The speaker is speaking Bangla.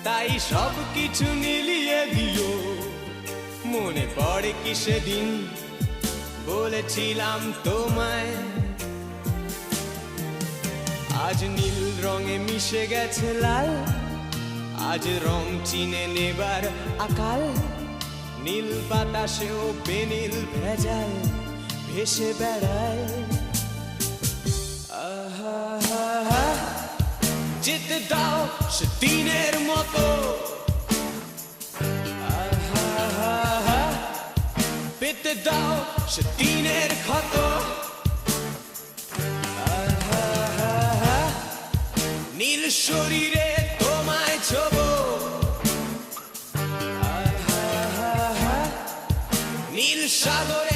তাই সব কিছু মিলিয়ে দিও। মনে পড়ে কি সেদিন বলেছিলাম তোমায়, আজ নীল রঙে মিশে গেছে লাল, আজ রং চিনে নেবার আকাল। নীল বাতাসেও বেনীল ভেজাল ভেসে বেড়ায়। আহা, যেতে দাও সে দিনের মতো, আহা, পেতে দাও সে দিনের ক্ষত। আহা, নীল শরীরে তোমায় ছোবো, নীল সাগর